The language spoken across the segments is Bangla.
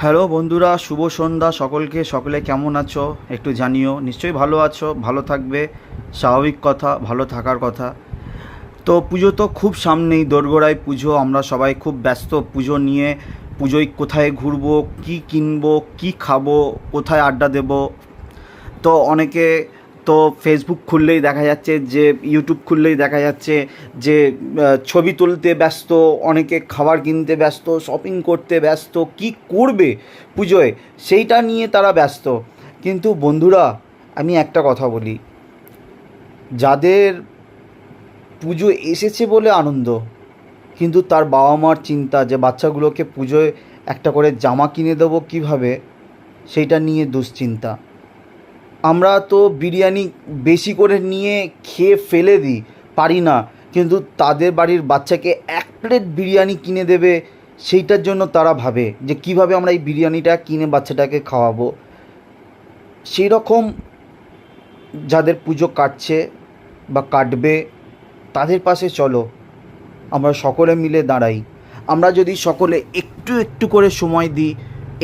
হ্যালো বন্ধুরা, শুভ সন্ধ্যা সকলকে। সকলে কেমন আছো একটু জানিও। নিশ্চয়ই ভালো আছো, ভালো থাকবে, স্বাভাবিক কথা, ভালো থাকার কথা। তো পুজো তো খুব সামনেই, দোরগোড়ায় পুজো। আমরা সবাই খুব ব্যস্ত পুজো নিয়ে। পুজোয় কোথায় ঘুরবো, কি কিনবো, কি খাবো, কোথায় আড্ডা দেব। তো অনেকে তো ফেসবুক খুললেই দেখা যাচ্ছে, যে ইউটিউব খুললেই দেখা যাচ্ছে যে ছবি তুলতে ব্যস্ত, অনেকে খাবার কিনতে ব্যস্ত, শপিং করতে ব্যস্ত, কি করবে পুজোয় সেইটা নিয়ে তারা ব্যস্ত। কিন্তু বন্ধুরা, আমি একটা কথা বলি, যাদের পুজো এসেছে বলে আনন্দ, কিন্তু তার বাবা মার চিন্তা যে বাচ্চাগুলোকে পুজোয় একটা করে জামা কিনে দেবো কীভাবে, সেইটা নিয়ে দুশ্চিন্তা। আমরা তো বিরিয়ানি বেশি করে নিয়ে খেয়ে ফেলে দিই, পারি না, কিন্তু তাদের বাড়ির বাচ্চাকে 1 প্লেট বিরিয়ানি কিনে দেবে, সেইটার জন্য তারা ভাবে যে কীভাবে আমরা এই বিরিয়ানিটা কিনে বাচ্চাটাকে খাওয়াবো। সেই রকম যাদের পুজো কাটছে বা কাটবে, তাদের পাশে চলো, আমরা সকলে মিলে দাঁড়াই। আমরা যদি সকলে একটু একটু করে সময় দিই,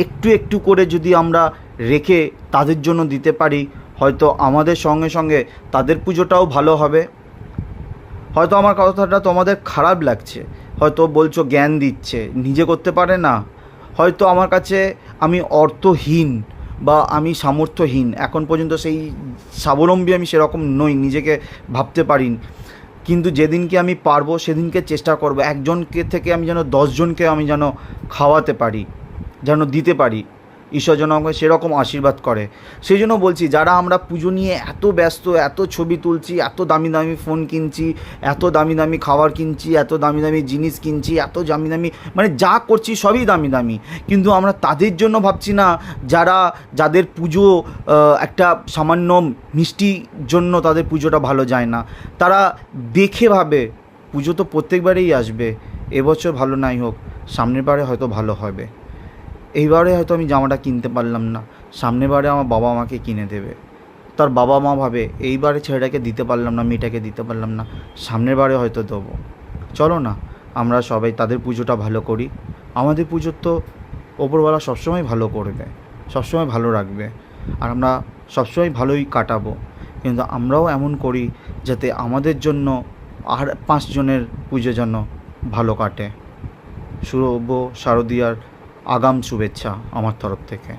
একটু একটু করে যদি আমরা রেখে তাদের জন্য দিতে পারি, হয়তো আমাদের সঙ্গে সঙ্গে তাদের পুজোটাও ভালো হবে। হয়তো আমার কথাটা তোমাদের খারাপ লাগছে, হয়তো বলছো জ্ঞান দিচ্ছে, নিজে করতে পারে না। হয়তো আমার কাছে আমি অর্থহীন বা আমি সামর্থ্যহীন, এখন পর্যন্ত সেই স্বাবলম্বী আমি সেরকম নই, নিজেকে ভাবতে পারিনি। কিন্তু যেদিনকে আমি পারবো সেদিনকে চেষ্টা করব একজনকে থেকে আমি যেন 10 জনকে আমি যেন খাওয়াতে পারি, যেন দিতে পারি। ঈশ্বর যেন আমাকে সেরকম আশীর্বাদ করে। সেই জন্য বলছি, যারা আমরা পুজো নিয়ে এত ব্যস্ত, এত ছবি তুলছি, এত দামি দামি ফোন কিনছি, এত দামি দামি খাবার কিনছি, এত দামি দামি জিনিস কিনছি, এত দামি দামি মানে যা করছি সবই দামি দামি, কিন্তু আমরা তাদের জন্য ভাবছি না যাদের পুজো একটা সামান্য মিষ্টির জন্য তাদের পুজোটা ভালো যায় না। তারা দেখে ভাবে পুজো তো প্রত্যেকবারেই আসবে, এবছর ভালো নাই হোক, সামনের বারে হয়তো ভালো হবে। এইবারে হয়তো আমি জামাটা কিনতে পারলাম না, সামনের বারে আমার বাবা আমাকে কিনে দেবে। তার বাবা মা ভাবে এইবারে ছেলেটাকে দিতে পারলাম না, মেয়েটাকে দিতে পারলাম না, সামনের বারে হয়তো দেবো। চলো না, আমরা সবাই তাদের পুজোটা ভালো করি। আমাদের পুজোর তো ওপরওয়ালা সবসময় ভালো করবে, সবসময় ভালো রাখবে, আর আমরা সবসময় ভালোই কাটাবো। কিন্তু আমরাও এমন করি যাতে আমাদের জন্য আর 5 জনের পুজো যেন ভালো কাটে। শুভ শারদীয়ার আগাম শুভেচ্ছা আমার তরফ থেকে।